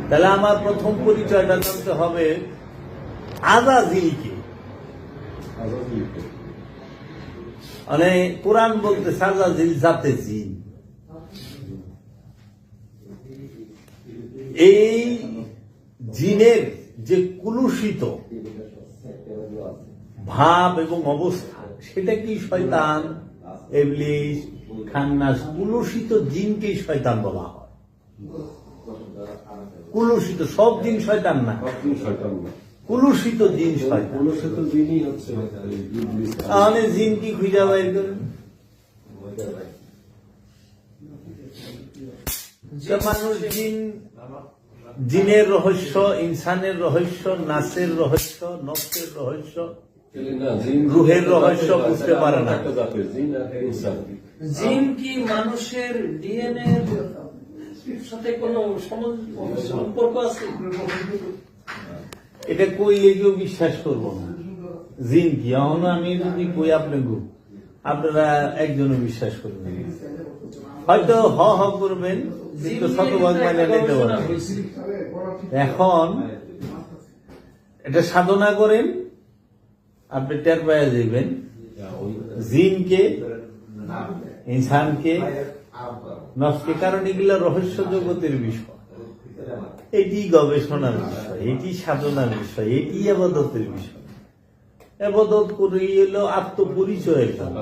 তাহলে আমার প্রথম পরিচয়টা জানতে হবে আজাজিলকে। মানে কোরআন বলতে আজাজিল জাতে জিন। এই জিনের যে কুলুষিত ভাব এবং অবস্থা, সেটা কি শয়তান, ইবলিস, খান্নাস, কুলুষিত জিনকেই শয়তান বলা হয়। কুলুষিত সব জিন শয়তান না, কুলুষিত জিন শয়তান। তাহলে জিন কি খুঁজে বাইর করেন? মানুষ জিন, জিনের রহস্য, ইনসানের রহস্য, নাসের রহস্য, নফসের রহস্য, রুহের রহস্য বুঝতে পারে না। জিন কি মানুষের ডিএনএ সাথে কোনো সম্পর্ক আছে? এটা কইলে কেউ বিশ্বাস করবো না। জিন কি এখন আমি যদি কই আপনারা একজনও বিশ্বাস করবেন, হয়তো হ হ করবেন, কিন্তু শতভাগ মানে নিতে পারবেন। এখন এটা সাধনা করেন, আপনি টের পাওয়া যাবেন জিনকে, ইনসানকে, নফসকে। কারণ এগুলো রহস্য জগতের বিষয়, এটি গবেষণার বিষয়, এটি সাধনার বিষয়, এটি আবাদতের বিষয়। আবাদত করি হইল আত্মপরিচয়ের জন্য,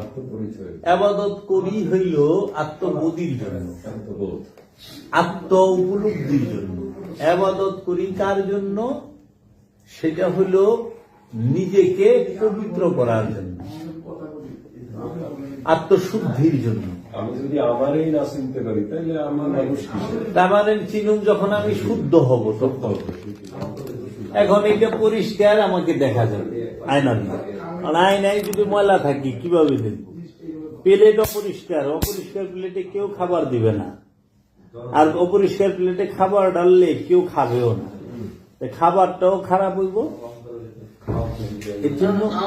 আবাদত করি হইল আত্মবোধির জন্য, আত্ম উপলব্ধির জন্য। আবাদত করি কার জন্য? সেটা হইল নিজেকে পবিত্র করার জন্য, আত্মশুদ্ধির জন্য। আমি যদি আমারই না চিনতে পারি তাহলে আমার মানুষ তার চিনুম যখন আমি শুদ্ধ হব তখন। এখন এটা পরিষ্কার আমাকে দেখা যাবে আয়না দিয়ে। আয়নায় যদি ময়লা থাকি কিভাবে দেখবো? প্লেট অপরিষ্কার, অপরিষ্কার প্লেটে কেউ খাবার দিবে না, আর অপরিষ্কার প্লেটে খাবার ডাললে কেউ খাবেও না, খাবারটাও খারাপ হইব।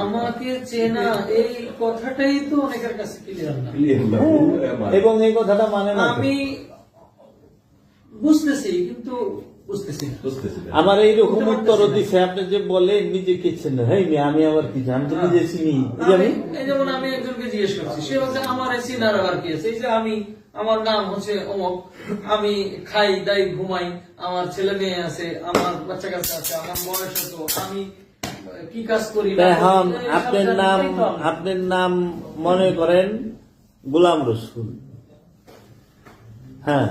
আমাকে চেনা এই কথাটাই তো অনেকের কাছে ক্লিয়ার না, এবং এই কথাটা মানে না। আমি বুঝতেছি কিন্তু বুঝতেছি না। আমার এইরকম উত্তর দিচ্ছে, আপনি যে বলেন নিজেকে চেনে, হ্যাঁ আমি আবার কি আমি তো নিজে চিনি। এই যেমন আমি একজনকে জিজ্ঞেস করছি, সে বলছে আমার চিনার আর কি আছে, এই যে আমার নাম হচ্ছে অমক, আমি খাই দাই ঘুমাই, আমার ছেলে মেয়ে আছে, আমার বাচ্চা কাচ্চা আছে, আমার বয়স হতো, আমি কি কাজ করি। এখন আপনার নাম মনে করেন গোলাম রসুল। হ্যাঁ,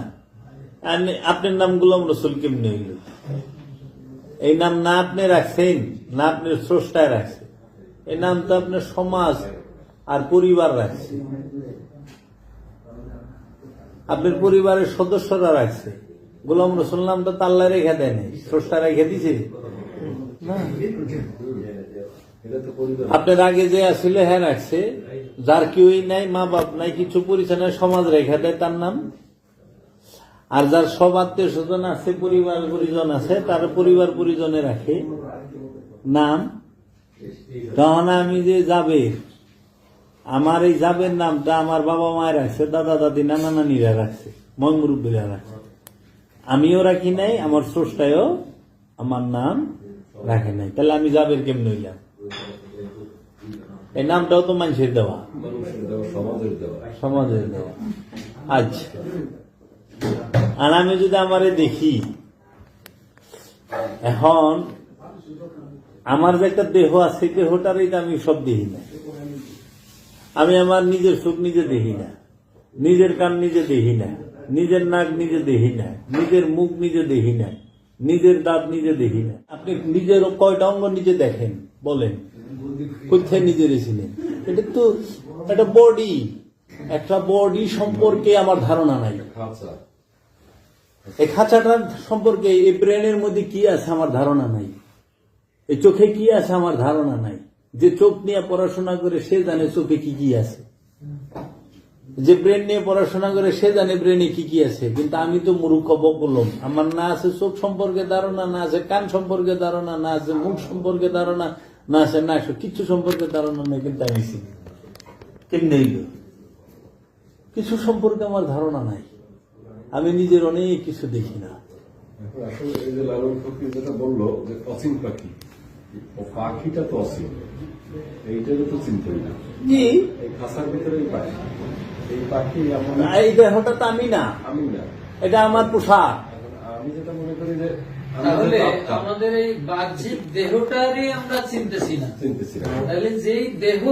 আপনার নাম গোলাম রসুল কেমনি হইল? এই নাম না আপনি রাখছেন, না আপনার স্রষ্টায় রাখছে, এই নাম তো আপনার সমাজ আর পরিবার রাখছে, আপনার পরিবারের সদস্যরা রাখছে। গোলাম রসুল নামটা তো আল্লাহ রেখে দেয় নাই, স্রষ্টা রেখে দিছে না। আপনার আগে যে আসলে হ্যাঁ রাখছে, যার কেউই নাই, মা বাপ নাই, কিছু পরিচয় নাই, সমাজ রেখে দেয় তার নাম। আর যার সব আত্মীয় স্বজন আছে, পরিবার পরিজন আছে, তার পরিবার পরিজনে রাখে নাম। তখন আমি যে যাবে, আমার এই যাবের নামটা আমার বাবা মায়ের রাখছে, দাদা দাদি নানা নানিরা রাখছে, ময় মুরব্বীরা রাখছে, আমিও রাখি নাই, আমার স্রষ্টায়ও আমার নাম রাখে নাই। তাহলে আমি যাবের কেমন হইলাম? এই নামটাও তো মানুষের দেওয়া, সমাজের দেওয়া। আচ্ছা, আর আমি যদি আমারে দেখি, এখন আমার যে একটা দেহ আছে, দেহটারই আমি সব দেখি না। আমি আমার নিজের চোখ নিজে দেখি না, নিজের কান নিজে দেখি না, নিজের নাক নিজে দেখি না, নিজের মুখ নিজে দেখি না, নিজের দাঁত নিজে দেখি না। আপনি নিজের কয়টা অঙ্গ নিজে দেখেন বলেন? কোথায় নিজে রেছিলেন? এটা তো একটা বডি, একটা বডি সম্পর্কে আমার ধারণা নাই। এই খাঁচাটার সম্পর্কে, এই ব্রেনের মধ্যে কি আছে আমার ধারণা নাই, এই চোখে কি আছে আমার ধারণা নাই। যে চোখ নিয়ে পড়াশোনা করে সে জানে চোখে কি কি আছে, যে ব্রেন নিয়ে পড়াশোনা করে সে জানে ব্রেনে কি কি আছে। কিন্তু আমি তো মূর্খ বললাম, আমার না আছে চোখ সম্পর্কে ধারণা, না আছে কান সম্পর্কে ধারণা, না আছে মুখ সম্পর্কে ধারণা, না আছে না কিচ্ছু সম্পর্কে ধারণা নেই। কিন্তু আমি চিনি কেমনি হইল? কিছু সম্পর্কে আমার ধারণা নাই। আমি নিজের অনেক কিছু দেখি না, এখন আসলে এই যে লালন ফকির যেটা বললো যে অসীম পাখি, ও পাখিটা তো অসীম, এইটাকে তো চিনতেই না। জি, এই খাঁচার ভিতরে পাখি, এই পাখি আমার এই দেহটা তো আমি না, আমি না। এটা আমার পোশাক। এখন আমি যেটা মনে করি যে তাহলে আমাদের আত্মা আমাদের এই বাহ্যিক দেহটারই আমরা চিনতেছি না। চিনতেছি না। তাহলে যেই দেহ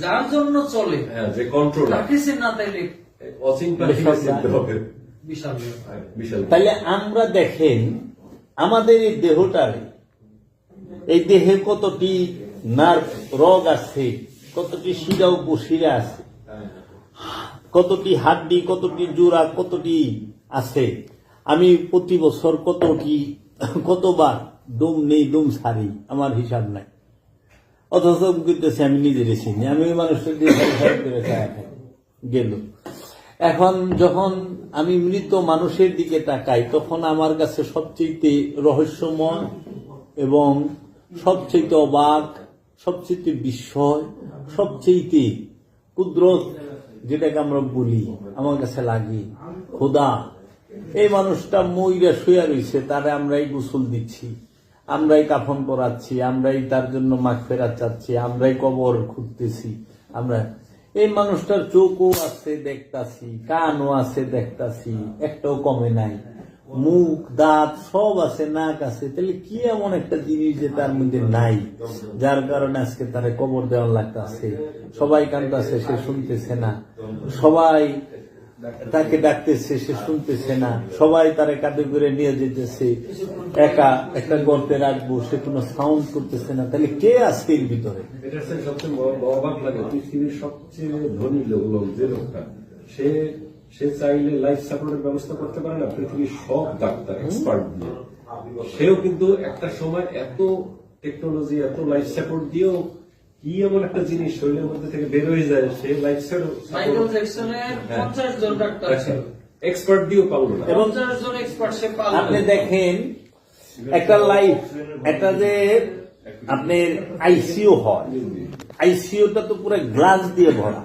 যার জন্য চলে হ্যাঁ, যে কন্ট্রোল তাকে চিনা, তাইলে অসীম পাখিকে চিনতে হবে। বিশাল ব্যাপার। বিশাল। তাহলে আমরা দেখেন আমাদের এই দেহটার, এই দেহে কতটি নার্ভ রগ আছে, কতটি শিরা উপশিরা আছে, কতটি হাড্ডি, কতটি জোড়া, কতটি আছে। আমি প্রতি বছর কতবার দম নেই, দম সারি, আমার হিসাব নাই। অথচ করতেছি আমি নিজের চিনি, আমি ওই মানুষের দিয়ে গেল। এখন যখন আমি মৃত মানুষের দিকে তাকাই, তখন আমার কাছে সবচেয়ে রহস্যময় এবং সবচেয়ে অবাক, সবচেয়ে বিস্ময়, সবচেয়ে কুদরত যেটাকে আমরা বলি, আমার কাছে লাগে খোদা। এই মানুষটা মইরা শুয়ে রয়েছে, তারে আমরাই গোসল দিচ্ছি, আমরাই কাফন পরাচ্ছি, আমরাই তার জন্য মাগফিরাত চাচ্ছি, আমরাই কবর খুঁজতেছি। আমরা এই মানুষটার চোখও আছে দেখতাছি, কানও আছে দেখতাছি, একটাও কমে নাই, মুখ দাঁত সব আছে, নাক আছে। তাহলে কি এমন একটা জিনিস যে তার মধ্যে নাই, যার কারণে আজকে তারে কবর দেওয়ার লাগতেছে? সবাই কান্দতেছে, সে শুনতেছে না। সবাই তাকে ডাকতেছে, সে শুনতেছে না। সবাই তারে কাঁধে করে নিয়ে যেতেছে, একা একটা গর্তে রাখবো, সে কোনো সাউন্ড করতেছে না। তাহলে কে আছে এর ভিতরে? এটা হচ্ছে সবচেয়ে অবাক লাগে, পৃথিবীর সবচেয়ে ধনী লোক যে লোকটা, সে চাইলে লাইফ সাপোর্টের ব্যবস্থা করতে পারে না পৃথিবীর সব ডাক্তার এক্সপার্ট দিয়ে। সেও কিন্তু একটা সময় এত টেকনোলজি, এত লাইফ সাপোর্ট দিয়েও কি এমন একটা জিনিস শরীরের মধ্যে থেকে বের হয়ে যায়, সে লাইফ মাইকেল জ্যাকসনের 50 জন ডাক্তার ছিল, এক্সপার্ট দিয়েও পারলো না। 50 জন এক্সপার্ট সে পারল আপনি না। দেখেন একটা লাইফ, একটা যে আপনার আইসিইউ হয়, আইসিইউটা তো পুরো গ্লাস দিয়ে ভরা,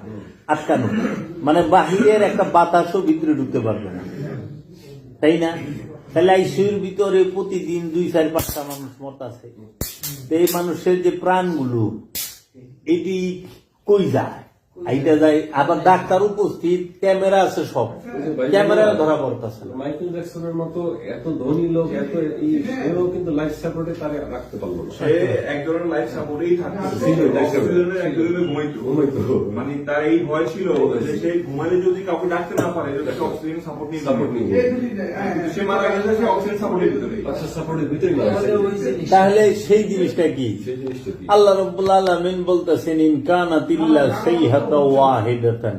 আটকানো, মানে বাহিরের একটা বাতাসও ভিতরে ঢুকতে পারবে না, তাই না? তাহলে আইসিইউর ভিতরে প্রতিদিন 2-4-5টা মানুষ মরতাছে। এই মানুষের যে প্রাণগুলো, এটি কই যায়? এইটা যায়, আবার ডাক্তার উপস্থিত, ক্যামেরা আছে, সব ক্যামেরায় ধরা পড়তেছে না। মাইকেল জ্যাকসনের মতো এত ধনী লোক, এত সেও কিন্তু লাইফ সাপোর্টে তারা রাখতে পারলো না। সে এক ধরনের লাইফ সাপোর্টেই থাকতো, ছিল, অক্সিজেনের এক ধরনের ঘুমাইতো। মানে তার এই ভয় ছিল যে সে ঘুমালে যদি কাউকে ডাকতে না পারে, যদি তাকে অক্সিজেন সাপোর্ট নিয়ে কিন্তু সে মারা গেছে, সে অক্সিজেন সাপোর্টের ভিতরে, সাপোর্টের ভিতরে তাহলে ওই জিনিস- তাহলে সেই জিনিসটা কি? সেই জিনিসটা কি? আল্লাহ রাব্বুল আলামিন বলতেছেন, ইন কানাত ইল্লা সাইহাতা ওয়াহিদাতান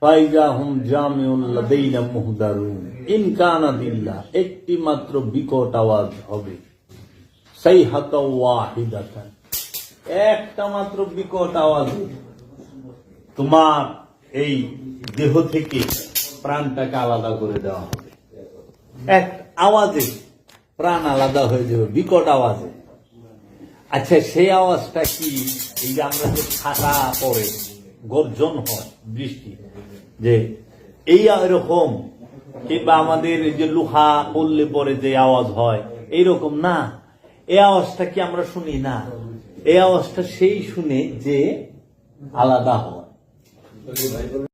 ফাইজা হুম জামিউল লাদাইনা মুহদারুন। ইন কানাত ইল্লা, একটি মাত্র বিকট আওয়াজ হবে, সাইহাতা ওয়াহিদাতান, একটা মাত্র বিকট আওয়াজ, তোমার এই দেহ থেকে প্রাণটাকে আলাদা করে দেওয়া হবে। এক আওয়াজে প্রাণ আলাদা হয়ে যাবে, বিকট আওয়াজে। আচ্ছা, সেই আওয়াজটা কি? এই যে আমরা যে ছাতা পড়ে গর্জন হয়, বৃষ্টি, যে এই এরকম, কিংবা আমাদের এই যে লোহা পড়লে পরে যে আওয়াজ হয়, এইরকম না। এই আওয়াজটা কি আমরা শুনি না? এই আওয়াজটা সেই শুনে যে আলাদা হয়। ভাই বললো